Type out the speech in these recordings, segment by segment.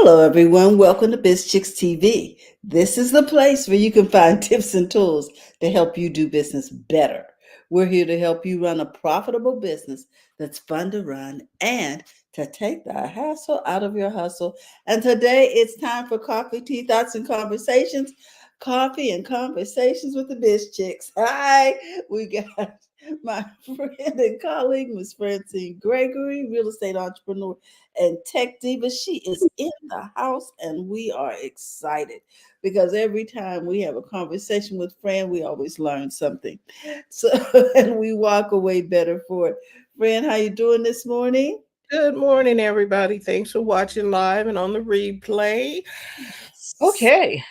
Hello, everyone. Welcome to BizChicks TV. This is the place where you can find tips and tools to help you do business better. We're here to help you run a profitable business that's fun to run and to take the hassle out of your hustle. And today it's time for coffee, tea, thoughts, and conversations. Coffee and conversations with the BizChicks. Hi, we got my friend and colleague, Miss Francine Gregory, real estate entrepreneur and tech diva. She is in the house, and we are excited because every time we have a conversation with Fran, we always learn something. So, and we walk away better for it. Fran, how you doing this morning? Good morning, everybody. Thanks for watching live and on the replay. Okay,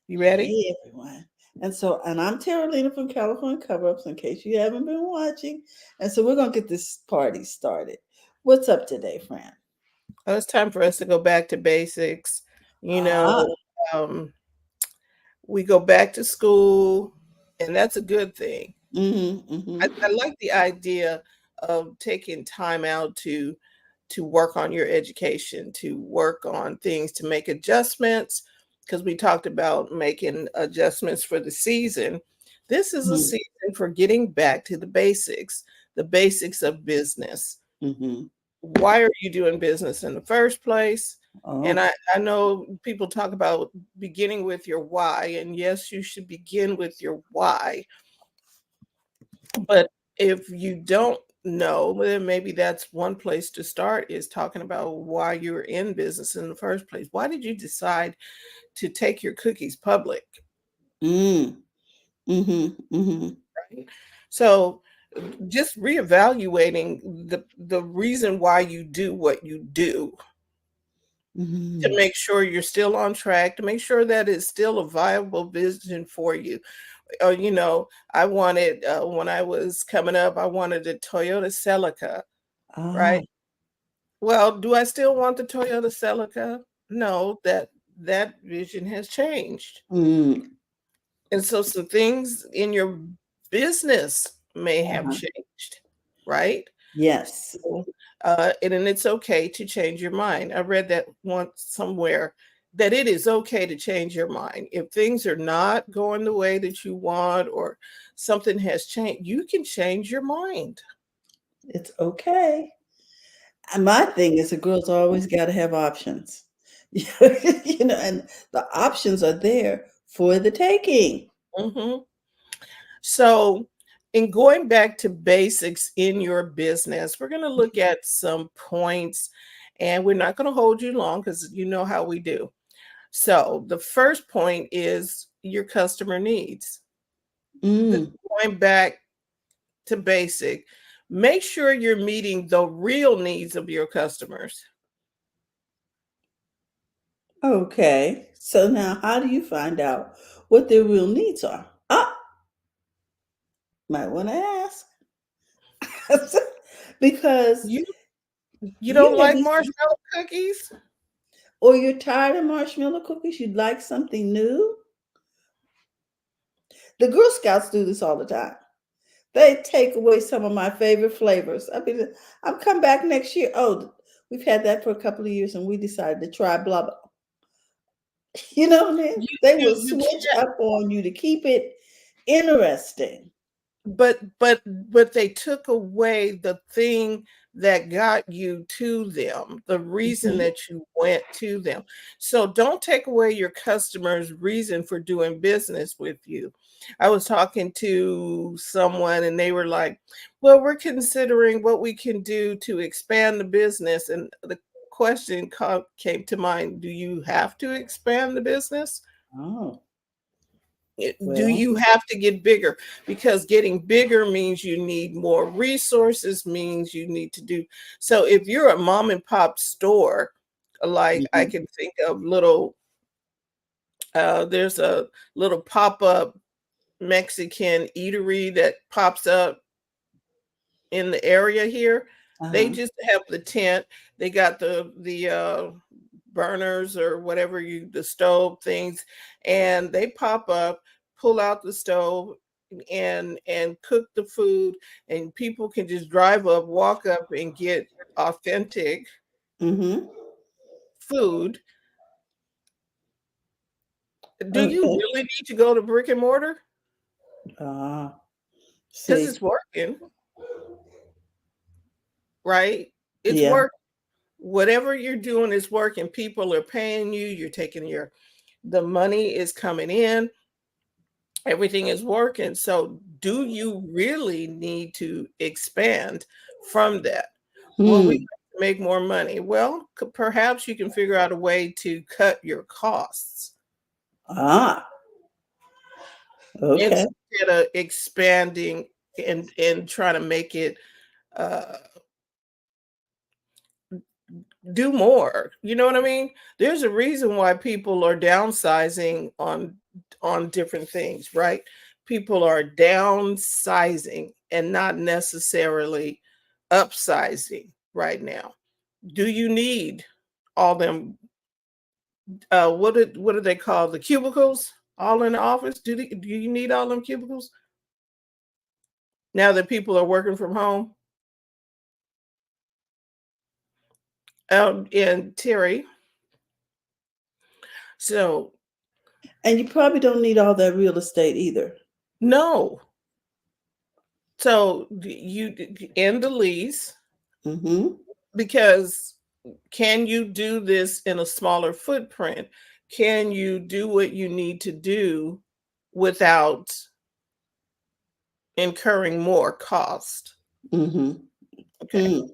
you ready? Hey, everyone. And I'm Tara Lena from California Cover Ups, in case you haven't been watching. And so we're going to get this party started. What's up today, Fran? Well, it's time for us to go back to basics. You Ah, know, um, we go back to school, and that's a good thing. I like the idea of taking time out to work on your education, to work on things, to make adjustments, because we talked about making adjustments for the season. This is a mm-hmm, season for getting back to the basics of business. mm-hmm. Why are you doing business in the first place? And Oh, I know people talk about beginning with your why, and yes, you should begin with your why. But if you don't know, then maybe that's one place to start is talking about why you're in business in the first place. Why did you decide to take your cookies public? mm, mm-hmm, mm-hmm, Right? So just reevaluating the reason why you do what you do to mm-hmm. make sure you're still on track, to make sure that it's still a viable vision for you. I wanted when I was coming up, I wanted a Toyota Celica, Ah, right? Well, do I still want the Toyota Celica? No, that vision has changed. mm, And so some things in your business may have uh-huh. changed, right? Yes. So, and then it's okay to change your mind. I read that once somewhere that it is okay to change your mind. If things are not going the way that you want or something has changed, you can change your mind. It's okay. And my thing is, the girls always got to have options. And the options are there for the taking. Mhm. So, in going back to basics in your business, we're going to look at some points and we're not going to hold you long because you know how we do. So, the first point is your customer needs. Mm, Going back to basic, make sure you're meeting the real needs of your customers. okay. So now, how do you find out what their real needs are? Ah, might want to ask. Because You you you don't may like be, marshmallow cookies? or you're tired of marshmallow cookies, you'd like something new. The Girl Scouts do this all the time. They take away some of my favorite flavors. I mean, I'll come back next year. Oh, we've had that for a couple of years, and we decided to try blah blah. You know what I mean? You They will you switch can't. up on you to keep it interesting. But they took away the thing that got you to them, the reason Mhm. that you went to them. So don't take away your customers' reason for doing business with you. I was talking to someone and they were like, "Well, we're considering what we can do to expand the business." And the question came to mind, do you have to expand the business? Oh, Do well. you have to get bigger? Because getting bigger means you need more resources, means you need to do. So if you're a mom and pop store, like I Mhm. can think of there's a little pop-up Mexican eatery that pops up in the area here. They Uh-huh. just have the tent. They got the burners or whatever the stove things, and they pop up, pull out the stove, and cook the food, and people can just drive up, walk up, and get authentic Mhm. food Do you Okay. really need to go to brick and mortar? Ah, Because see. it's working, right? It's Yeah. work. Whatever you're doing is working. People are paying you. You're taking the money is coming in. Everything is working. So, do you really need to expand from that? Well, we Hmm. make more money. Well, perhaps you can figure out a way to cut your costs Ah, okay. instead of expanding and trying to make it uh, do more. You know what I mean? There's a reason why people are downsizing on different things, right? People are downsizing and not necessarily upsizing right now. Do you need all them what do they call the cubicles all in the office? Do you need all them cubicles now that people are working from home? And Terry, so And you probably don't need all that real estate either. no. So you end the lease Mm-hmm. because can you do this in a smaller footprint? Can you do what you need to do without incurring more cost? Mm-hmm. Okay. Hmm.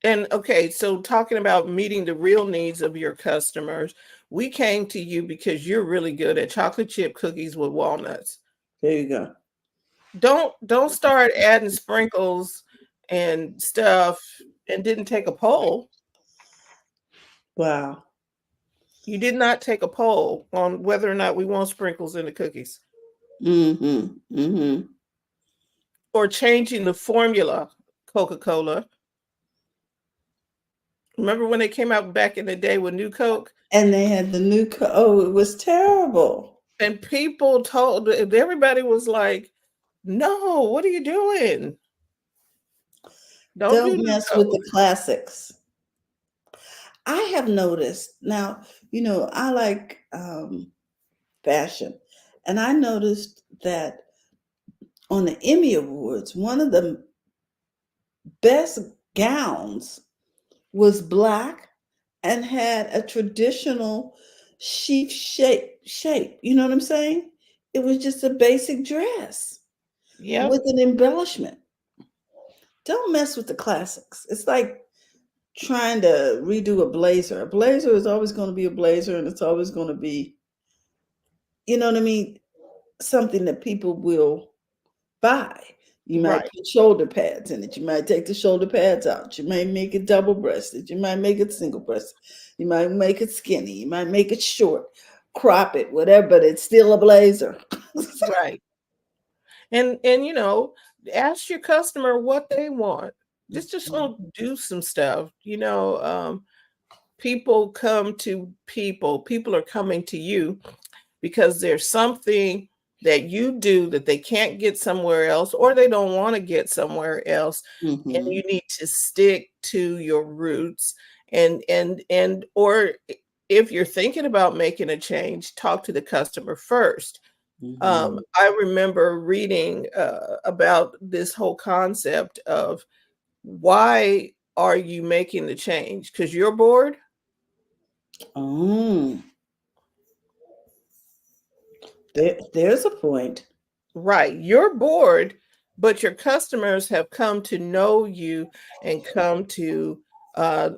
And okay, so talking about meeting the real needs of your customers, we came to you because you're really good at chocolate chip cookies with walnuts. There you go. Don't start adding sprinkles and stuff and didn't take a poll. Wow. You did not take a poll on whether or not we want sprinkles in the cookies Mm-hmm. Mm-hmm. or changing the formula, Coca-Cola. Remember when they came out back in the day with New Coke? And they had the new oh, it was terrible. And people told everybody was like, no, what are you doing? Don't do Don't New mess with Coke. the classics. I have noticed now, I like fashion. And I noticed that on the Emmy Awards, one of the best gowns was black and had a traditional sheath shape. You know what I'm saying? It was just a basic dress Yep, with an embellishment. Don't mess with the classics. It's like trying to redo a blazer. A blazer is always going to be a blazer and it's always going to be, you know what I mean? Something that people will buy. You might right, put shoulder pads in it. You might take the shoulder pads out. You might make it double breasted. You might make it single breasted. You might make it skinny. You might make it short, crop it, whatever, but it's still a blazer. right. And ask your customer what they want. Just don't do some stuff. People come to people. People are coming to you because there's something that you do that they can't get somewhere else or they don't want to get somewhere else, and Mm-hmm. you need to stick to your roots and or if you're thinking about making a change, talk to the customer first. Mm-hmm. I remember reading about this whole concept of why are you making the change? Because you're bored. Oh, there's a point. Right. You're bored, but your customers have come to know you and come to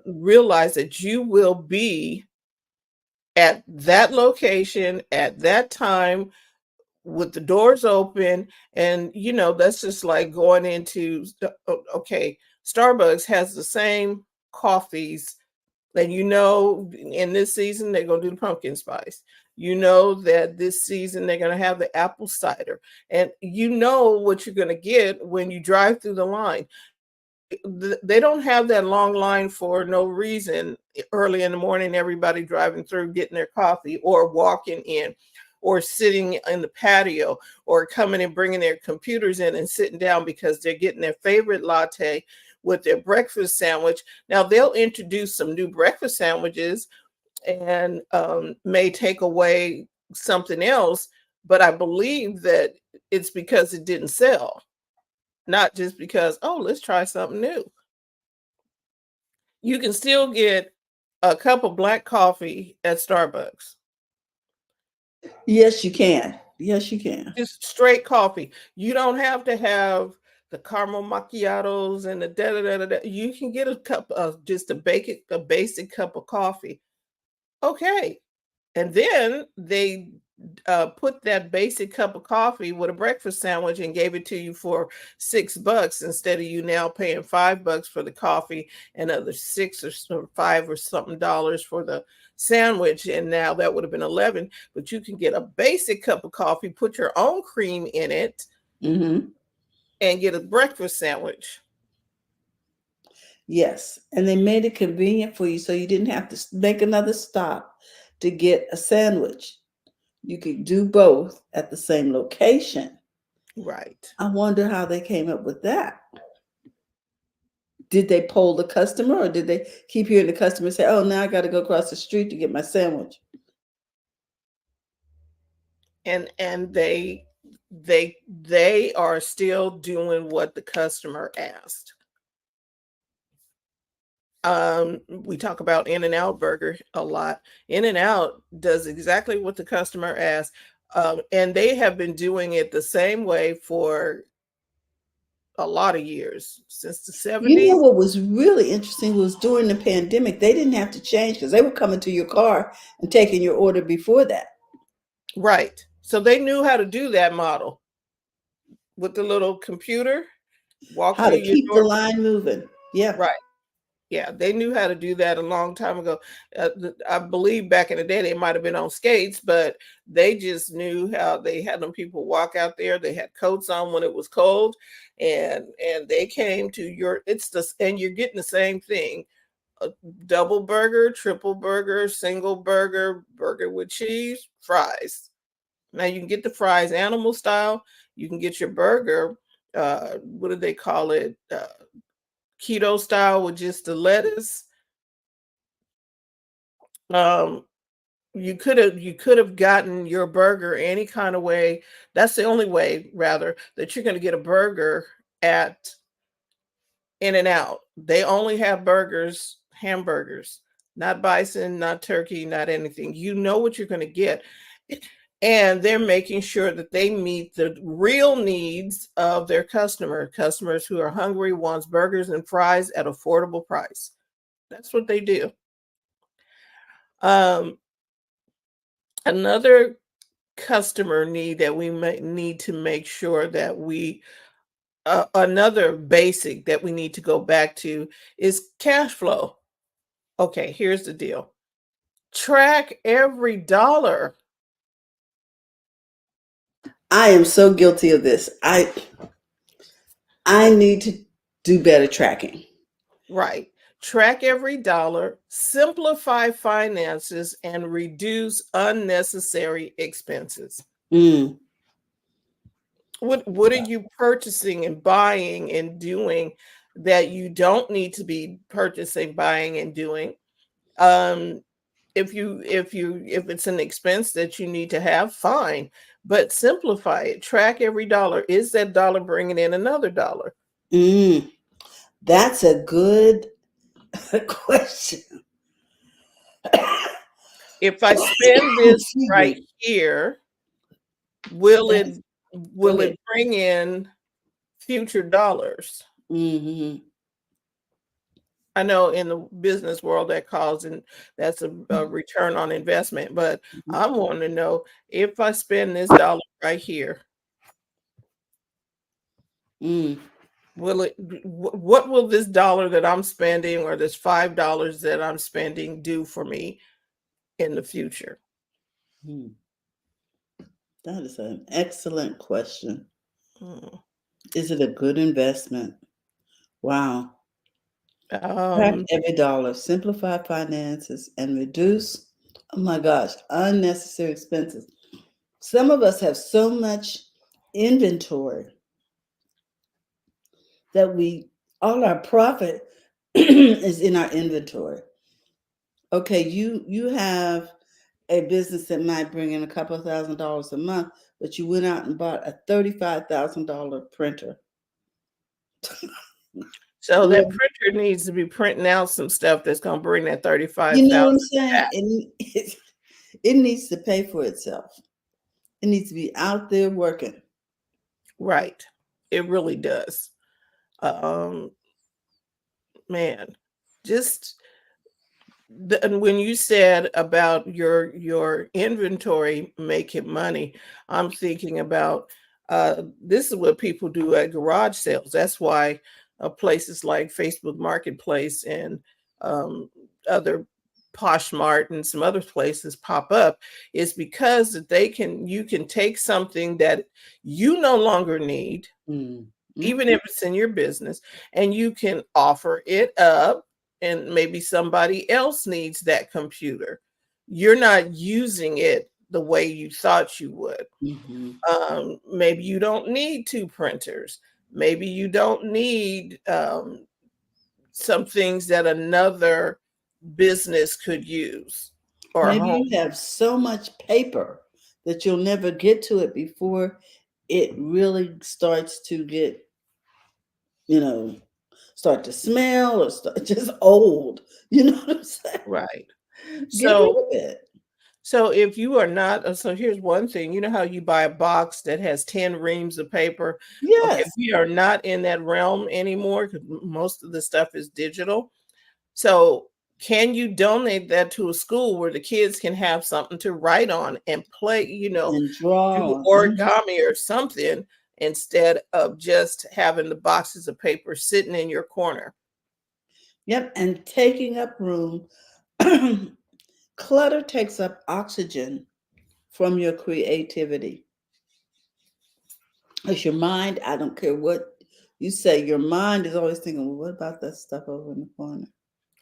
realize that you will be at that location at that time with the doors open. And, that's just like going into, okay, Starbucks has the same coffees. And in this season, they're going to do the pumpkin spice. You know that this season they're going to have the apple cider. And you know what you're going to get when you drive through the line. They don't have that long line for no reason early in the morning, everybody driving through, getting their coffee or walking in or sitting in the patio or coming and bringing their computers in and sitting down because they're getting their favorite latte with their breakfast sandwich. Now they'll introduce some new breakfast sandwiches and may take away something else, but I believe that it's because it didn't sell, not just because, oh, let's try something new. You can still get a cup of black coffee at Starbucks. Yes, you can. Yes, you can. Just straight coffee. You don't have to have the caramel macchiatos and the da da da da. Da. You can get a cup of just a basic cup of coffee. Okay, and then they put that basic cup of coffee with a breakfast sandwich and gave it to you for $6 instead of you now paying $5 for the coffee and other six or five or something dollars for the sandwich. And now that would have been 11, but you can get a basic cup of coffee, put your own cream in it, Mm-hmm. and get a breakfast sandwich. Yes, and they made it convenient for you so you didn't have to make another stop to get a sandwich. You could do both at the same location. Right. I wonder how they came up with that. Did they poll the customer, or did they keep hearing the customer say, "Oh, now I got to go across the street to get my sandwich"? And they are still doing what the customer asked. We talk about In-N-Out Burger a lot. In-N-Out does exactly what the customer asks, and they have been doing it the same way for a lot of years, since the You know 70s. what was really interesting was during the pandemic, they didn't have to change because they were coming to your car and taking your order before that. Right. So they knew how to do that model with the little computer, walk How through to your keep the door. line moving. Yeah. Right. Yeah, they knew how to do that a long time ago. I believe back in the day they might have been on skates, but they just knew how. They had them people walk out there. They had coats on when it was cold, and they came to your. It's the and you're getting the same thing: a double burger, triple burger, single burger, burger with cheese, fries. Now you can get the fries animal style. You can get your burger. What do they call it? Keto style with just the lettuce. Um, you could have gotten your burger any kind of way. That's the only way, rather, that you're going to get a burger at In-N-Out. They only have burgers, hamburgers, not bison, not turkey, not anything. You know what you're going to get. And they're making sure that they meet the real needs of their customers who are hungry, wants burgers and fries at affordable price. That's what they do. Um, Another customer need that we may need to make sure that we another basic that we need to go back to is cash flow. Okay, here's the deal. Track every dollar. I am so guilty of this. I need to do better tracking. Right. Track every dollar, simplify finances, and reduce unnecessary expenses. Mm. What are you purchasing and buying and doing that you don't need to be purchasing, buying, and doing? Um, if it's an expense that you need to have, fine, but simplify it. Track every dollar. Is that dollar bringing in another dollar? Mm. That's a good question. If I spend this Excuse right me. here, will That's, it go will ahead. it bring in future dollars? Mm-hmm. I know in the business world that calls and that's a return on investment, but I'm wanting to know, if I spend this dollar right here, Mm. will it what will this dollar that I'm spending, or this $5 that I'm spending, do for me in the future? Mm. That is an excellent question. Mm. Is it a good investment? Wow. Track Um, every dollar, simplify finances, and reduce, oh my gosh, unnecessary expenses. Some of us have so much inventory that all our profit is in our inventory. Okay, you have a business that might bring in a couple of $1,000s a month, but you went out and bought a $35,000 printer. So that Well, printer needs to be printing out some stuff that's going to bring that you know what 35,000 I'm saying? back. It needs to pay for itself. It needs to be out there working. Right. It really does. Um, man, just and when you said about your inventory making money, I'm thinking about this is what people do at garage sales. That's why places like Facebook Marketplace and other Poshmark and some other places pop up, is because that you can take something that you no longer need, even Mm-hmm. if it's in your business, and you can offer it up, and maybe somebody else needs that computer. You're not using it the way you thought you would. Mm-hmm. Maybe you don't need two printers. Maybe you don't need some things that another business could use or Maybe home. you have so much paper that you'll never get to it before it really starts to get, you know, start to smell or start just old. You know what I'm saying? Right. Get rid So of it. So if you are not, so here's one thing, you know how you buy a box that has 10 reams of paper? Okay, Yes. we are not in that realm anymore because most of the stuff is digital. So can you donate that to a school where the kids can have something to write on and play, And do draw. origami or something, instead of just having the boxes of paper sitting in your corner? Yep. And taking up room. Clutter takes up oxygen from your creativity. It's your mind. I don't care what you say. Your mind is always thinking, well, what about that stuff over in the corner?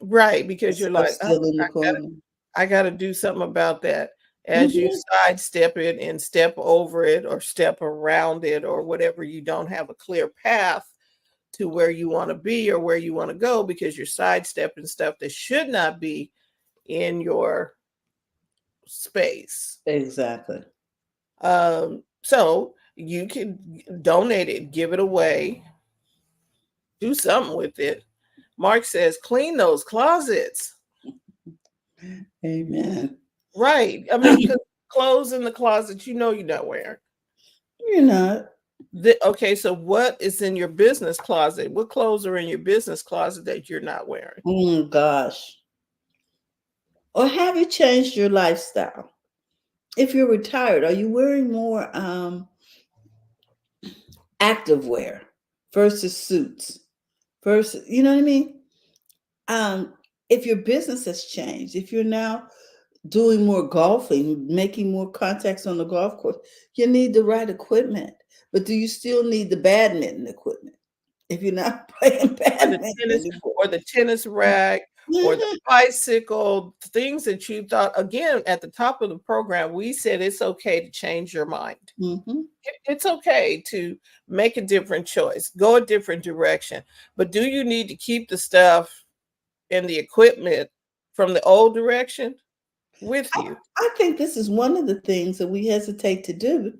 Right, That because you're stuff like, oh, still in the corner. I got to do something about that. As you Hmm. sidestep it and step over it or step around it or whatever, you don't have a clear path to where you want to be or where you want to go because you're sidestepping stuff that should not be in your space. Exactly. So you can donate it, give it away, do something with it. Mark says, clean those closets. Amen. Right. I mean, because clothes in the closet, you're not wearing. You're not. Okay, so what is in your business closet? What clothes are in your business closet that you're not wearing? Oh gosh. Or have you changed your lifestyle? If you're retired, are you wearing more active wear versus suits? Versus, you know what I mean? If your business has changed, if you're now doing more golfing, making more contacts on the golf course, you need the right equipment. But do you still need the badminton equipment if you're not playing Or the badminton tennis anymore? or the tennis rack or the Mhm. bicycle, things that you thought, again, at the top of the program, we said it's okay to change your mind. Mhm. It's okay to make a different choice, go a different direction. But do you need to keep the stuff and the equipment from the old direction with you? I think this is one of the things that we hesitate to do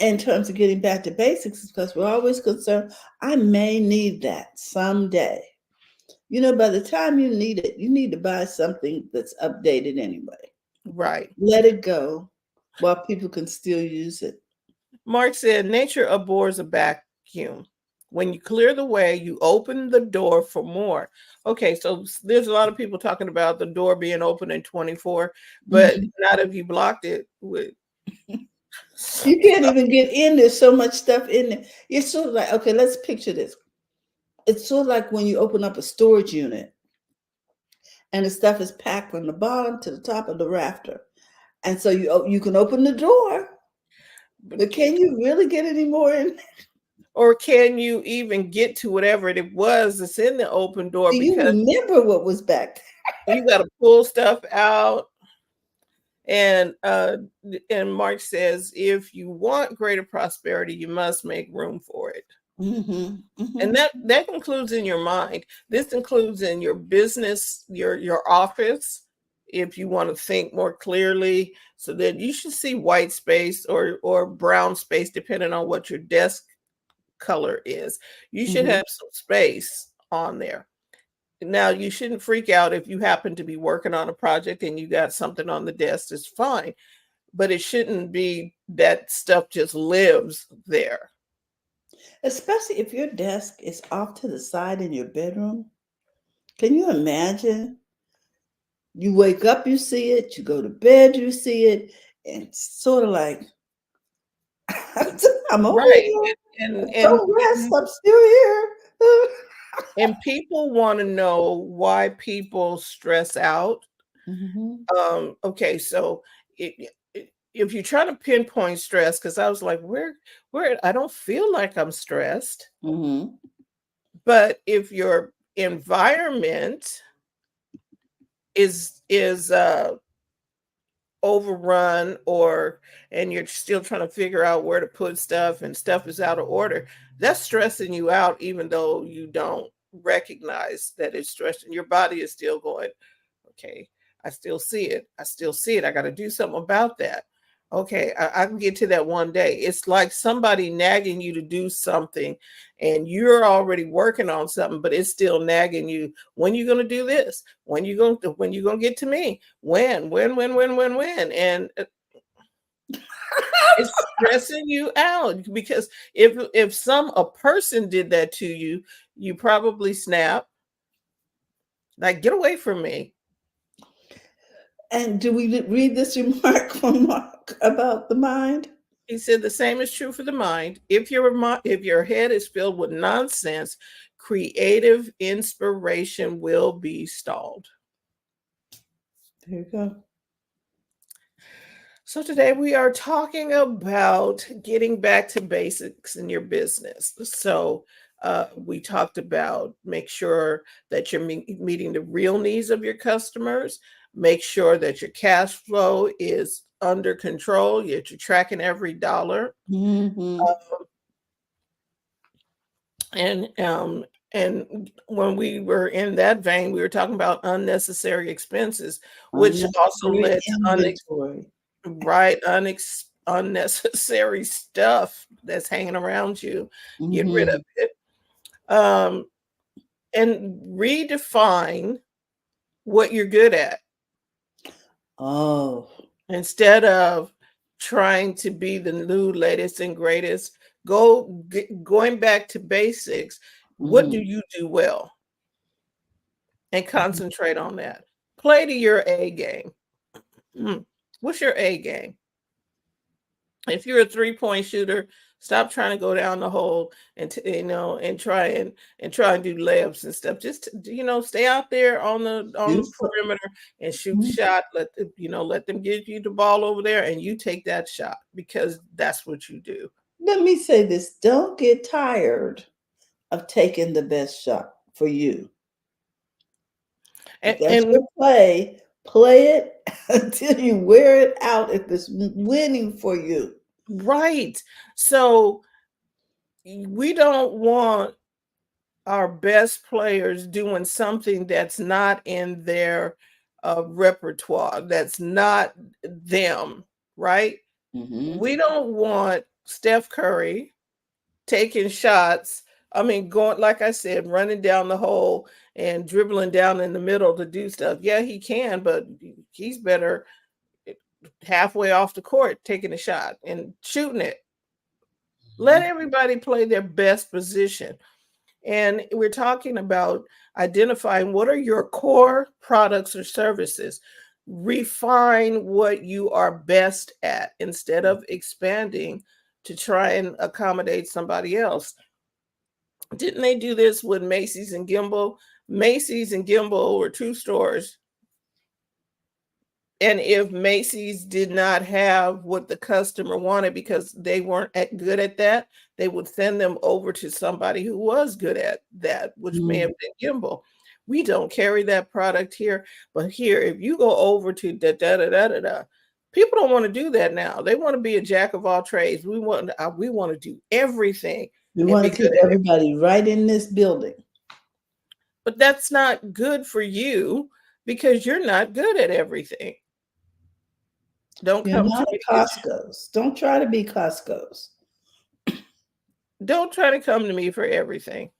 in terms of getting back to basics because we're always concerned, I may need that someday. You know, by the time you need it, you need to buy something that's updated anyway. Right. Let it go while people can still use it. Mark said, nature abhors a vacuum. When you clear the way, you open the door for more. Okay, so there's a lot of people talking about the door being open in 24, but Mhm. not if you blocked it with You can't stuff. even get in. There's so much stuff in there. It's sort of like, okay, let's picture this. It's sort of like when you open up a storage unit and the stuff is packed from the bottom to the top of the rafter. And so you can open the door, But but can you really get any more in? or can you even get to whatever it was that's in the open door Do you because remember what was back you got to pull stuff out. And Mark says, if you want greater prosperity, you must make room for it. there? Hmm. And Hmm. that includes in your mind. This includes in your business, your office. if you want to think more clearly, so that you should see white space or brown space, depending on what your desk color is. You should Mm-hmm. have some space on there. Now, you shouldn't freak out if you happen to be working on a project and you got something on the desk. It's fine, but it shouldn't be that stuff just lives there. Especially if your desk is off to the side in your bedroom. Can you imagine? You wake up, you see it. You go to bed, you see it. And it's sort of like, I'm over Right. here. And and Don't rest. and, I'm still here. and people want to know why people stress out. Mm-hmm. Okay, so if you're trying to pinpoint stress, because I was like, where I don't feel like I'm stressed, Mm-hmm. but if your environment is overrun, or and you're still trying to figure out where to put stuff and stuff is out of order, that's stressing you out, even though you don't recognize that it's stressing. Your body is still going, okay, I still see it. I still see it. I got to do something about that. Okay, I can get to that one day. It's like somebody nagging you to do something, and you're already working on something, but it's still nagging you. When you going to do this? When you going to get to me? When? And it's stressing you out, because if some a person did that to you, you probably snap, like, get away from me. And do we read this remark from Mark about the mind? He said the same is true for the mind. If your head is filled with nonsense, creative inspiration will be stalled. There you go. So today we are talking about getting back to basics in your business. So we talked about make sure that you're meeting the real needs of your customers. Make sure that your cash flow is under control, that you're tracking every dollar. Mm-hmm. And when we were in that vein, we were talking about unnecessary expenses, which also Unnecessary led to inventory. unnecessary stuff that's hanging around you. Get rid Mm-hmm. of it. Um, and redefine what you're good at, Oh. instead of trying to be the new latest and greatest. Going back to basics. What do Mm-hmm. you do well? And Mm-hmm. concentrate on that. Play to your A game. What's your A game? If you're a three-point shooter, stop trying to go down the hole and try and do layups and stuff. Just stay out there on Do the so. perimeter and shoot the Mhm. shot. Let them give you the ball over there, and you take that shot, because that's what you do. Let me say this. Don't get tired of taking the best shot for you. If And, that's and your play it until you wear it out if it's winning for you. right. So we don't want our best players doing something that's not in their repertoire, that's not them, right? Mm-hmm. We don't want Steph Curry taking shots. I mean, going, like I said, running down the hole and dribbling down in the middle to do stuff. Yeah, he can, but he's better halfway off the court taking a shot and shooting it. Let everybody play their best position. And we're talking about identifying what are your core products or services. Refine what you are best at, instead of expanding to try and accommodate somebody else. Didn't they do this with Macy's and Gimbel? Macy's and Gimbel were two stores. And if Macy's did not have what the customer wanted, because they weren't good at that, they would send them over to somebody who was good at that, which may have Mm-hmm. been Gimbal. We don't carry that product here, but here, if you go over to da da da da da da, people don't want to do that now. They want to be a jack of all trades. We want to do everything We and want be to good keep at it. everybody right in this building. But that's not good for you. because you're not good at everything. Don't You're come to not me. a Costco's. Don't try to be Costco's. Don't try to come to me for everything.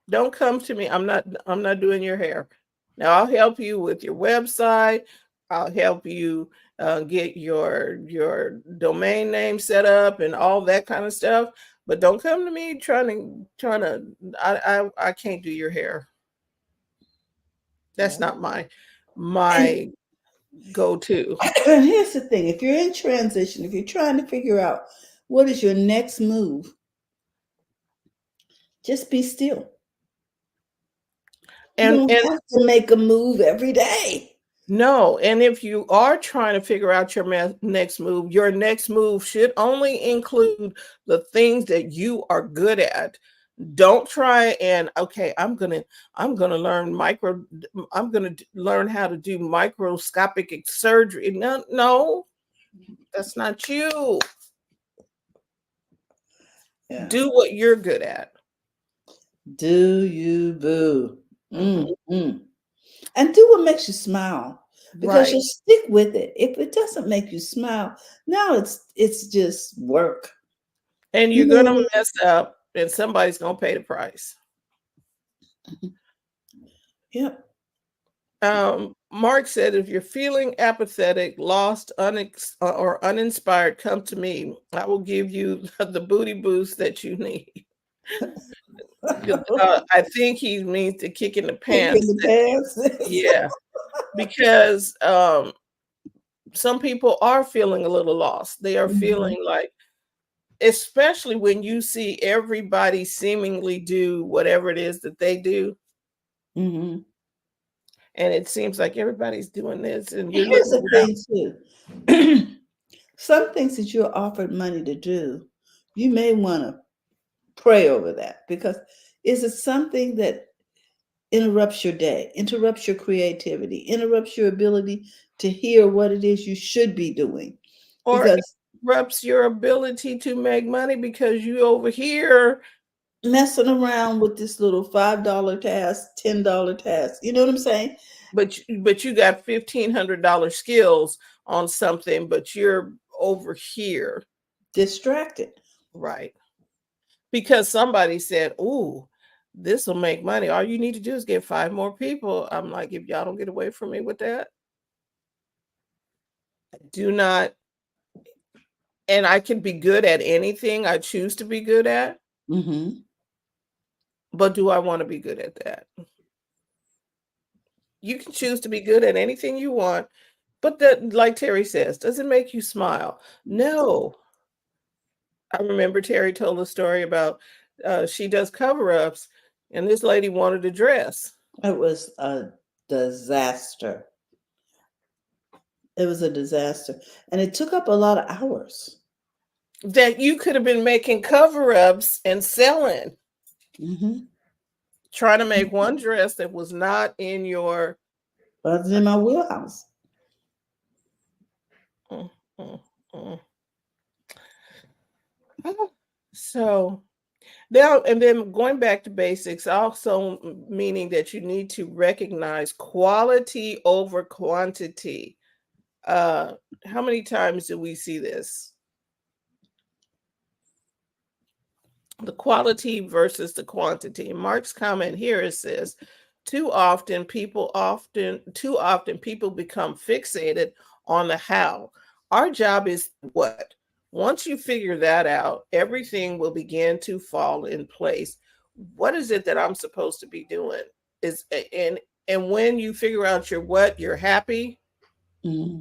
Don't come to me. I'm not doing your hair. Now I'll help you with your website. I'll help you get your domain name set up and all that kind of stuff. But don't come to me trying to. I can't do your hair. Yeah. That's not And, my go-to. and here's the thing: if you're in transition, if you're trying to figure out what is your next move, just be still. You don't And have to make a move every day. no, and if you are trying to figure out next move, your next move should only include the things that you are good at. Don't try and okay, I'm gonna learn learn how to do microscopic surgery. No, no, that's not you. Yeah. Do what you're good at. Do you boo? Mhm. And do what makes you smile, because you'll Right. stick with it. If it doesn't make you smile, now it's just work. And You you're gonna know. mess up and somebody's gonna pay the price. Yep. Mark said, if you're feeling apathetic, lost, or uninspired, come to me. I will give you the booty boost that you need. I think he means the kick in the Kick in pants. the pants. Yeah, because some people are feeling a little lost. They are Mhm. feeling like, especially when you see everybody seemingly do whatever it is that they do, Mhm. and it seems like everybody's doing this, and you're Here's looking the around. thing too. Some things that you're offered money to do, you may want to pray over that, because is it something that interrupts your day, interrupts your creativity, interrupts your ability to hear what it is you should be doing? Or it Because disrupts your ability to make money because you over here, messing around with this little $5 task, $10 task, you know what I'm saying? but you got $1,500 skills on something, but you're over here, Distracted. right? Because somebody said, "Ooh, this will make money. All you need to do is get 5 more people." I'm like, if y'all don't get away from me with that, do not. And I can be good at anything I choose to be good at, Hmm. but do I want to be good at that? You can choose to be good at anything you want, but that, like Terry says, does it make you smile? No. I remember Terry told a story about she does cover-ups, and this lady wanted a dress It was a disaster. It was a disaster. And it took up a lot of hours. that you could have been making cover-ups and selling, Hmm. trying to make one dress that was not in your. But it's in my wheelhouse. Mm, mm, mm. So now, and then going back to basics, also meaning that you need to recognize quality over quantity. Uh, how many times do we see this? The quality versus the quantity. And Mark's comment here it says, too often people become fixated on the how. Our job is what? Once you figure that out, everything will begin to fall in place. What is it that I'm supposed to be doing? Is and when you figure out your what, you're happy. Hmm.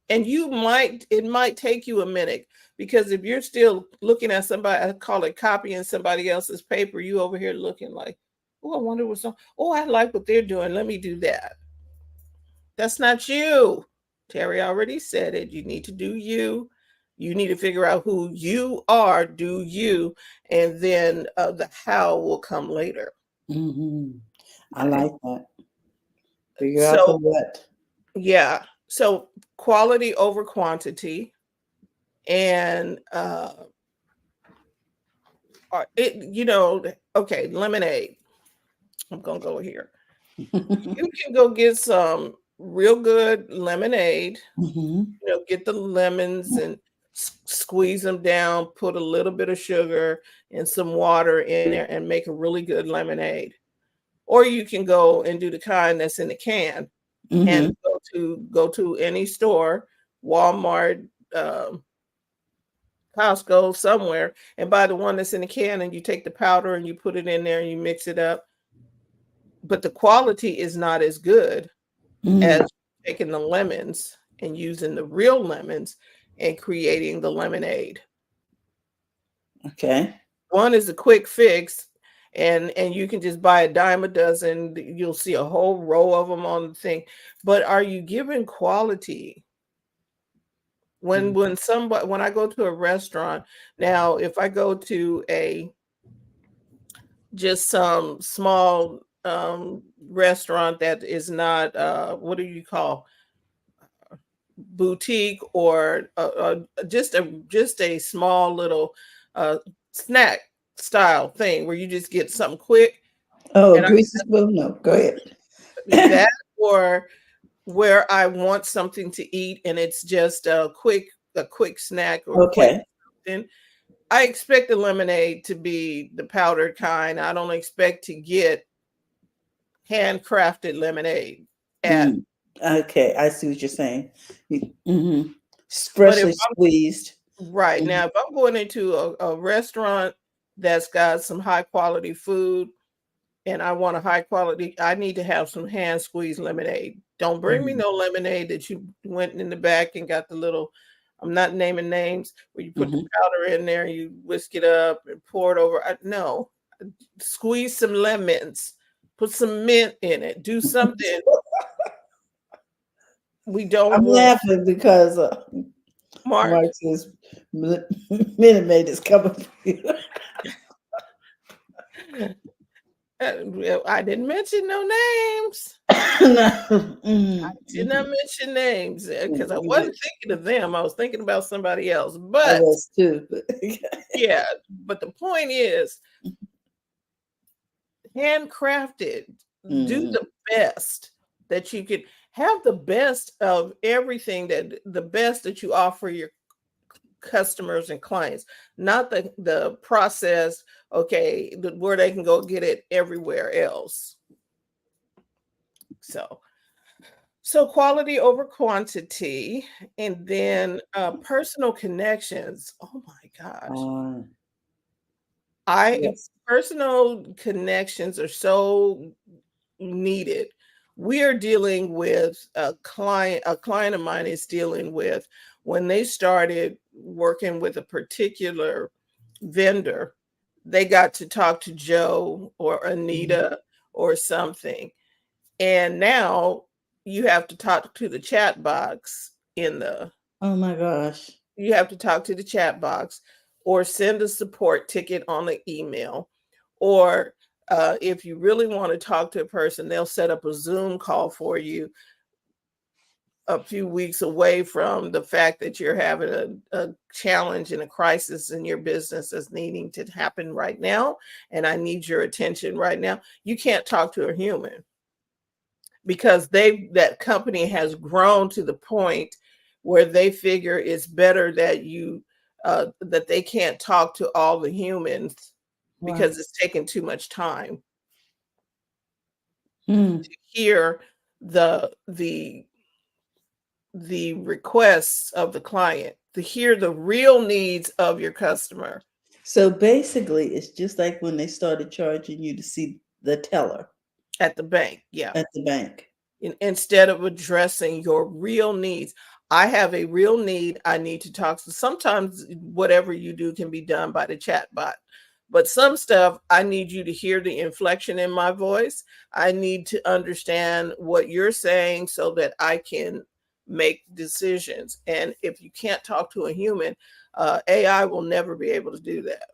And it might take you a minute, because if you're still looking at somebody, I call it copying somebody else's paper, you over here looking like, oh, I wonder what's on. Oh, I like what they're doing. Let me do that. That's not you. Terry already said it. You need to do you. You need to figure out who you are, do you, and then the how will come later. Hmm. I Okay. like that. Figure out the So, what. yeah. So, quality over quantity. And okay, lemonade. I'm gonna go here. You can go get some real good lemonade, Mhm. get the lemons and squeeze them down, put a little bit of sugar and some water in there and make a really good lemonade. Or you can go and do the kind that's in the can and Mhm. go to any store, Walmart, Costco, somewhere, and buy the one that's in the can, and you take the powder and you put it in there and you mix it up. But the quality is not as good as Mm. taking the lemons and using the real lemons and creating the lemonade. Okay. One is a quick fix, and you can just buy a dime a dozen. You'll see a whole row of them on the thing. But are you giving quality? When Mm. when somebody when I go to a restaurant, now if I go to a just some small restaurant that is not what do you call boutique or just a small little uh snack style thing where you just get something quick Oh, and I greasy spoon? No, go ahead. that or where I want something to eat and it's just a quick snack or quick Okay. something. I expect the lemonade to be the powdered kind. I don't expect to get handcrafted lemonade at Mm. Okay, I see what you're saying. Mhm. but if Freshly squeezed. Right. Mhm. Now, if I'm going into a restaurant that's got some high quality food and I want a high quality, I need to have some hand squeezed lemonade. Don't bring me Mhm. no lemonade that you went in the back and got the little, I'm not naming names, where you put the Mhm. powder in there, you whisk it up and pour it over. No, squeeze some lemons, put some mint in it, do something. We don't I'm want laughing because Mark. Mark says Minute Maid is coming for you. Well, I didn't mention no names. No. Mhm. Did not Mhm. mention names because I You wasn't did. thinking of them. I was thinking about somebody else. I But was too. But yeah, but the point is handcrafted. Do Mhm. the best that you could have the best of everything that the best that you offer your customers and clients, not the process, okay, where they can go get it everywhere else. So quality over quantity, and then personal connections. Oh my gosh. Uh, I yes. Personal connections are so needed. We are dealing with a client of mine is dealing with when they started working with a particular vendor, they got to talk to Joe or Mhm. Anita or something. And now you have to talk to the chat box in the Oh my gosh. you have to talk to the chat box or send a support ticket on the email. Or if you really want to talk to a person, they'll set up a Zoom call for you a few weeks away from the fact that you're having a challenge and a crisis in your business that's needing to happen right now. And I need your attention right now. You can't talk to a human because that company has grown to the point where they figure it's better that they can't talk to all the humans Wow. because it's taking too much time Mm. to hear the requests of the client, to hear the real needs of your customer So basically, it's just like when they started charging you to see the teller at the bank. Yeah. at the bank. Instead of addressing your real needs. I have a real need. I need to talk. So sometimes whatever you do can be done by the chat bot. But some stuff, I need you to hear the inflection in my voice. I need to understand what you're saying so that I can make decisions. And if you can't talk to a human, AI will never be able to do that.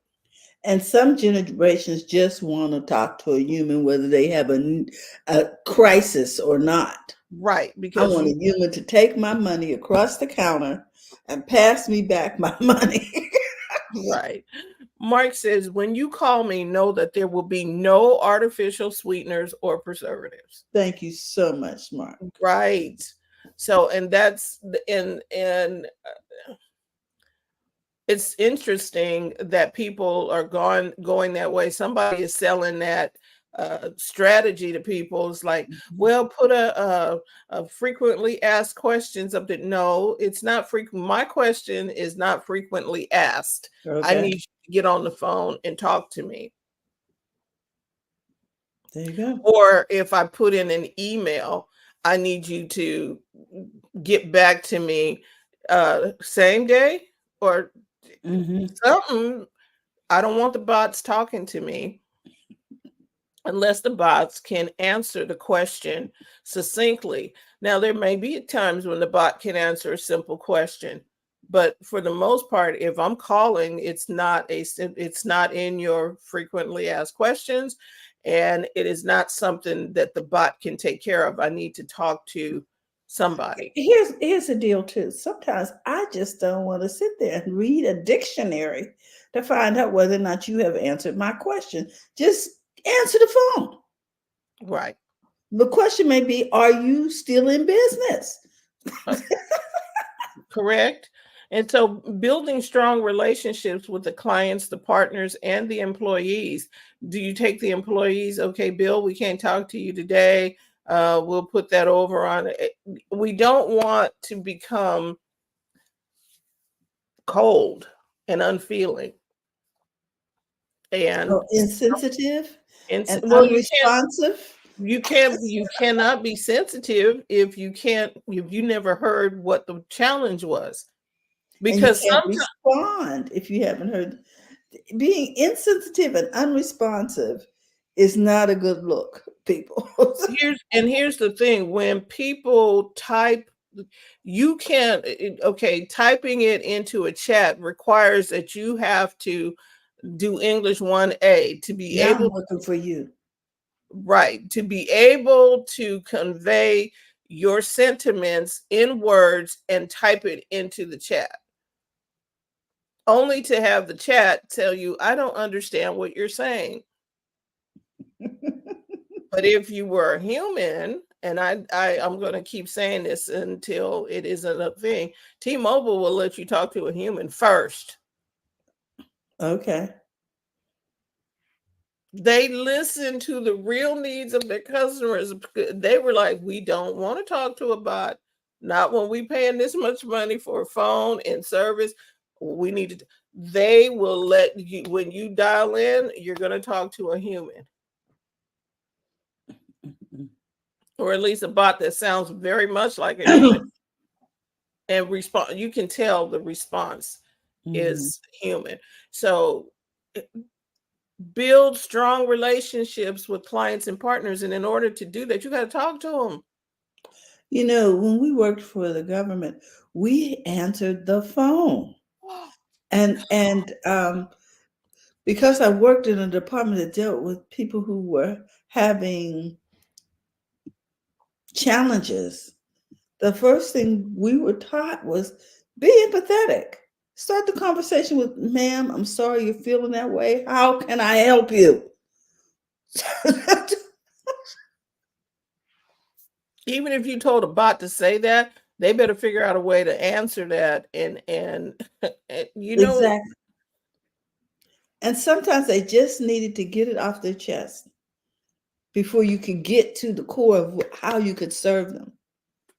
And some generations just want to talk to a human, whether they have a crisis or not. Right. I Because want you, a human to take my money across the counter and pass me back my money. right. Mark says, when you call me, know that there will be no artificial sweeteners or preservatives. Thank you so much, Mark. Right. So, and that's and it's interesting that people are going that way. Somebody is selling that strategy to people. It's like, Mhm. well, put a frequently asked questions up there. No, it's not frequent. My question is not frequently asked. I Okay, need you to get on the phone and talk to me. there you go. Or if I put in an email, I need you to get back to me same day or Hmm. something. I don't want the bots talking to me unless the bots can answer the question succinctly. Now, there may be times when the bot can answer a simple question, but for the most part, if I'm calling, it's not in your frequently asked questions, and it is not something that the bot can take care of. I need to talk to somebody. Here's the deal too. Sometimes I just don't want to sit there and read a dictionary to find out whether or not you have answered my question. Just answer the phone. Right. The question may be, are you still in business? Uh, Correct. And so building strong relationships with the clients, the partners, and the employees. Do you take the employees, okay, Bill, we can't talk to you today. We'll put that over on it. We don't want to become cold and unfeeling. Oh, And insensitive and well, unresponsive you cannot be sensitive if you never heard what the challenge was. and you Because can't respond if you haven't heard. Being insensitive and unresponsive is not a good look, people. here's the thing, when people type, you can't okay, typing it into a chat requires that you have to do English 1A to be Now I'm able, working for you. right, to be able to convey your sentiments in words and type it into the chat, only to have the chat tell you, I don't understand what you're saying. But if you were a human, and I'm going to keep saying this until it isn't a thing, T-Mobile will let you talk to a human first. Okay. They listen to the real needs of their customers. They were like, we don't want to talk to a bot. Not when we paying this much money for a phone and service. We need to. They will let you, when you dial in, you're going to talk to a human, or at least a bot that sounds very much like a human, and respond. You can tell the response Mhm. is human. So build strong relationships with clients and partners, and in order to do that, you got to talk to them. You know, when we worked for the government, we answered the phone. And because I worked in a department that dealt with people who were having challenges, the first thing we were taught was be empathetic. Start the conversation with, ma'am, I'm sorry you're feeling that way. How can I help you? Even if you told a bot to say that, they better figure out a way to answer that. And you know, Exactly. And sometimes they just needed to get it off their chest before you could get to the core of how you could serve them.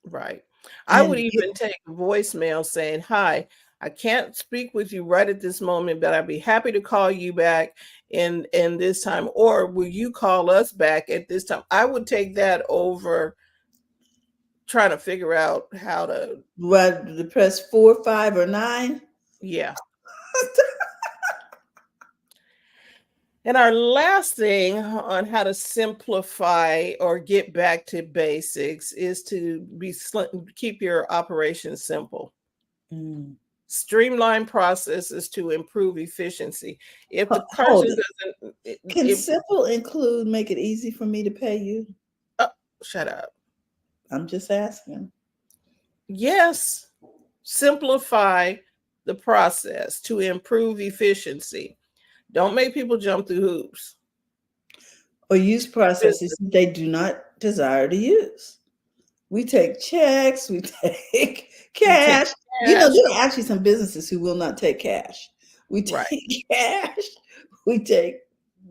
right. I would And get, even take a voicemail saying, hi, I can't speak with you right at this moment, but I'd be happy to call you back in this time. Or will you call us back at this time? I would take that over trying to figure out how to, what, to press 4, 5, or 9? yeah. And our last thing on how to simplify or get back to basics is to keep your operations simple. Mm. Streamline processes to improve efficiency. If the Hold person it. doesn't, Can if simple include make it easy for me to pay you? oh, shut up. I'm just asking. Yes, simplify the process to improve efficiency. Don't make people jump through hoops. Or use processes Business. that they do not desire to use. We take checks, we take You take cash. You know, cash, there are actually some businesses who will not take cash. We right? take cash, we take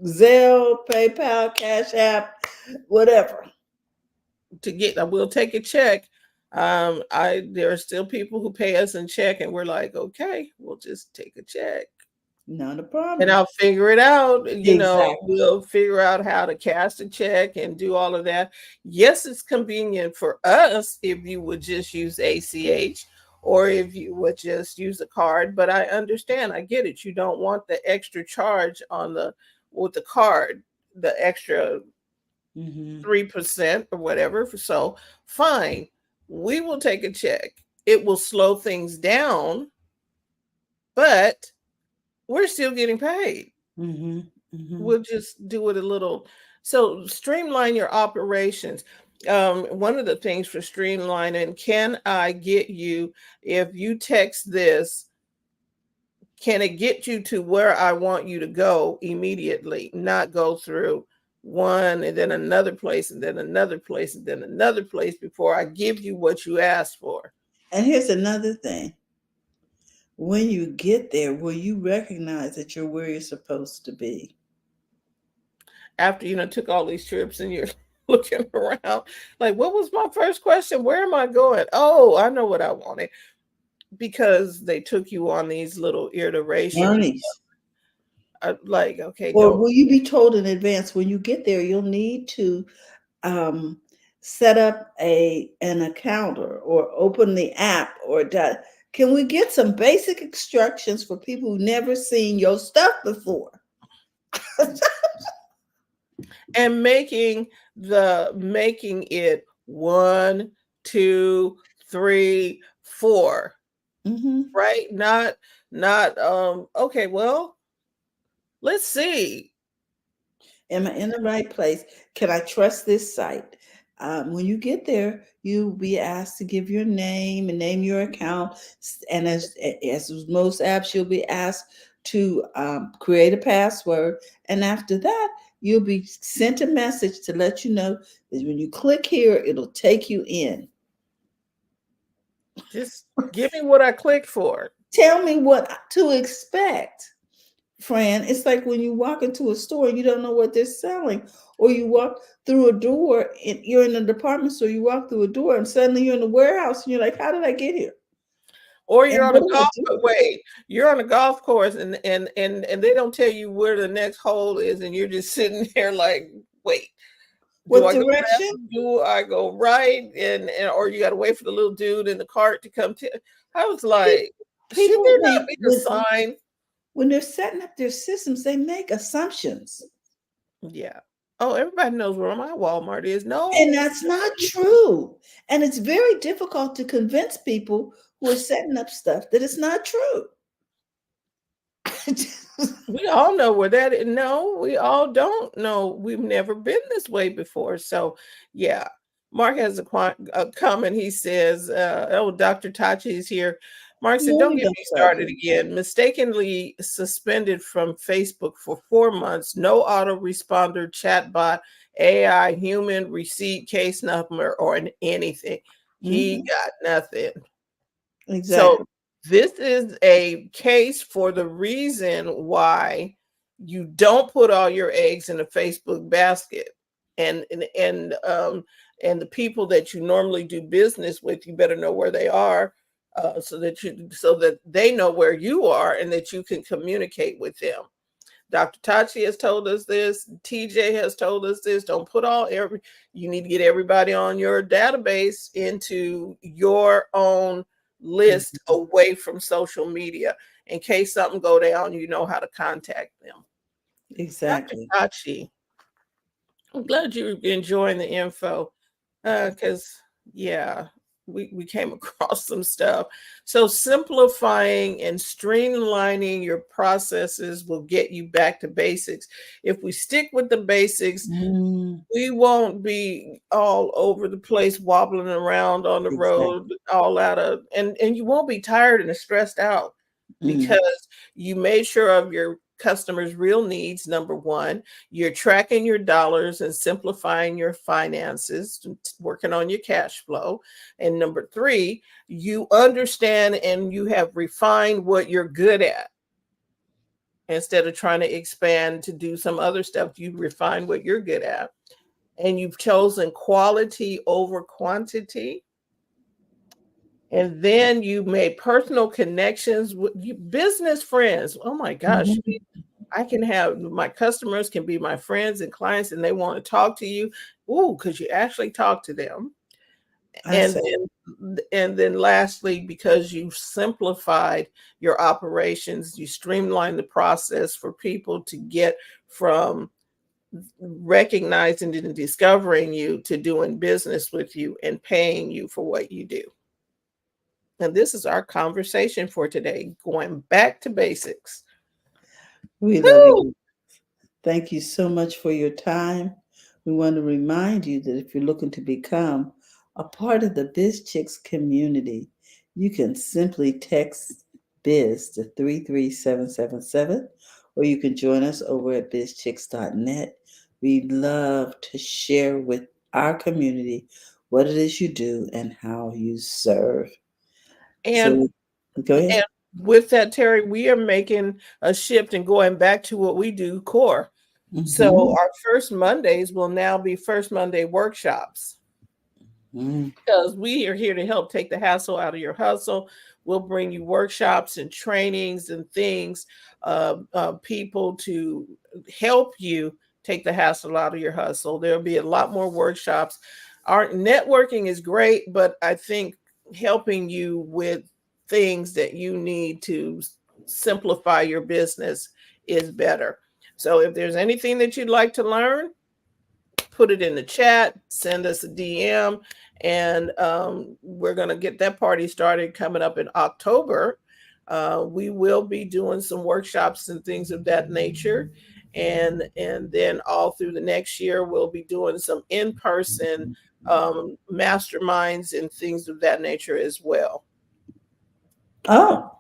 Zelle, PayPal, Cash App, whatever. To get, I will take a check. I There are still people who pay us in check, and we're like, okay, we'll just take a check. Not a And problem. I'll figure it out. Exactly. We'll figure out how to cast a check and do all of that. Yes, it's convenient for us if you would just use ACH or if you would just use a card. But I understand, I get it. You don't want the extra charge on the with the card, the extra Mm-hmm. 3% or whatever. So fine, we will take a check. It will slow things down, but we're still getting paid. Mm-hmm. Mm-hmm. We'll just do it a little. So streamline your operations. One of the things for streamlining, can I get you, if you text this, can it get you to where I want you to go immediately, not go through one and then another place and then another place and then another place before I give you what you asked for? And here's another thing. When you get there, will you recognize that you're where you're supposed to be? After took all these trips and you're looking around, like, what was my first question? Where am I going? Oh, I know what I wanted. Because they took you on these little iterations. Journeys. Like, okay, Or don't. will you be told in advance when you get there, you'll need to um, set up an account or open the app or that. Can we get some basic instructions for people who've never seen your stuff before? And making it 1, 2, 3, 4, Mm-hmm. right? Not okay, well, let's see. Am I in the right place? Can I trust this site? When you get there, you'll be asked to give your name and name your account. And as with most apps, you'll be asked to create a password. And after that, you'll be sent a message to let you know that when you click here, it'll take you in. Just give me what I clicked for. Tell me what to expect. Fran, it's like when you walk into a store and you don't know what they're selling, or you walk through a door and you're in a department store, you walk through a door and suddenly you're in a warehouse and you're like, how did I get here? Or And you're on what a do I golf do? wait, you're on a golf course and they don't tell you where the next hole is, and you're just sitting there like, wait, do What I go direction? left? Do I go right? And or you got to wait for the little dude in the cart to come to. I was Pe- like, should People there not make be a sign? when they're setting up their systems, they make assumptions. Yeah. Oh, everybody knows where my Walmart is. And No. that's not true. And it's very difficult to convince people who are setting up stuff that it's not true. We all know where that is. No, we all don't know. We've never been this way before. So, yeah. Mark has a comment. He says, oh, Dr. Tachi is here. Mark said, don't Morning, get me Dr. started again. Mistakenly suspended from Facebook for 4 months. No autoresponder, chatbot, AI, human receipt, case number, or anything. He Mm-hmm. got nothing. Exactly. So this is a case for the reason why you don't put all your eggs in a Facebook basket. And the people that you normally do business with, you better know where they are, so that they know where you are and that you can communicate with them. Dr. Tachi has told us this. TJ has told us this. Don't put you need to get everybody on your database into your own list Mhm. away from social media. In case something go down, you know how to contact them. Dr. Exactly. Tachi, I'm glad you're enjoying the info. Because yeah, we came across some stuff. So simplifying and streamlining your processes will get you back to basics. If we stick with the basics, Mm, we won't be all over the place wobbling around on the road, exactly. all out of, and you won't be tired and stressed out Mm, because you made sure of your customers' real needs, number one. You're tracking your dollars and simplifying your finances, working on your cash flow. And number three, you understand and you have refined what you're good at. Instead of trying to expand to do some other stuff, you refine what you're good at. And you've chosen quality over quantity. And then you made personal connections with business friends. Oh my gosh, I can have my customers can be my friends and clients, and they want to talk to you. Ooh, because you actually talk to them. I And say, then lastly, because you've simplified your operations, you streamline the process for people to get from recognizing and discovering you to doing business with you and paying you for what you do. And this is our conversation for today, going back to basics. we love Woo! you. Thank you so much for your time. We want to remind you that if you're looking to become a part of the BizChicks community, you can simply text Biz to 33777, or you can join us over at bizchicks.net. We'd love to share with our community what it is you do and how you serve. And So go and ahead. with that, Terry, we are making a shift and going back to what we do core. So Mm-hmm. our first Mondays will now be First Monday workshops. Mm-hmm. Because we are here to help take the hassle out of your hustle. We'll bring you workshops and trainings and things, people to help you take the hassle out of your hustle. There'll be a lot more workshops. Our networking is great, but I think helping you with things that you need to simplify your business is better. So if there's anything that you'd like to learn, put it in the chat, send us a DM, and we're going to get that party started coming up in October. We will be doing some workshops and things of that nature. And then all through the next year, we'll be doing some in-person masterminds and things of that nature as well. Oh,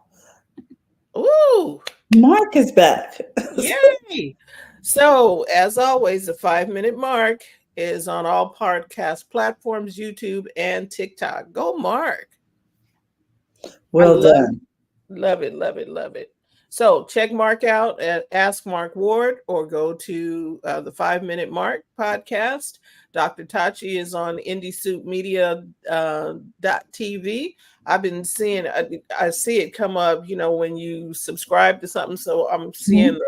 Ooh, Mark is back. yay! So, as always, the 5 minute mark is on all podcast platforms, YouTube and TikTok. Go, Mark. I Well done. love it, love it, love it. So, check Mark out at Ask Mark Ward or go to the 5 minute mark podcast. Dr. Tachi is on IndieSuitMedia .tv. I've been seeing, I see it come up, when you subscribe to something. So, I'm seeing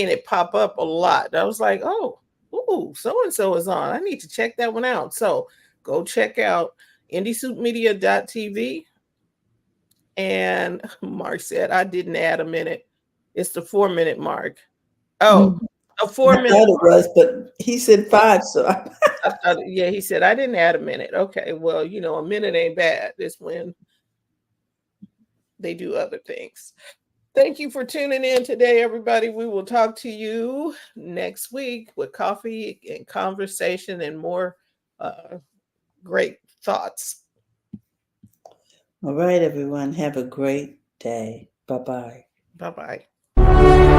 it pop up a lot. I was like, oh, ooh, so and so is on. I need to check that one out. So go check out IndieSuitMedia.tv. And Mark said, I didn't add a minute. It's the 4 minute mark. Oh, Mhm. a I 4 minute thought it mark. was, but he said five, so Yeah, he said, I didn't add a minute. Okay, well, a minute ain't bad. It's when they do other things. Thank you for tuning in today, everybody. We will talk to you next week with coffee and conversation and more great thoughts. all right, everyone. Have a great day. Bye bye. Bye bye.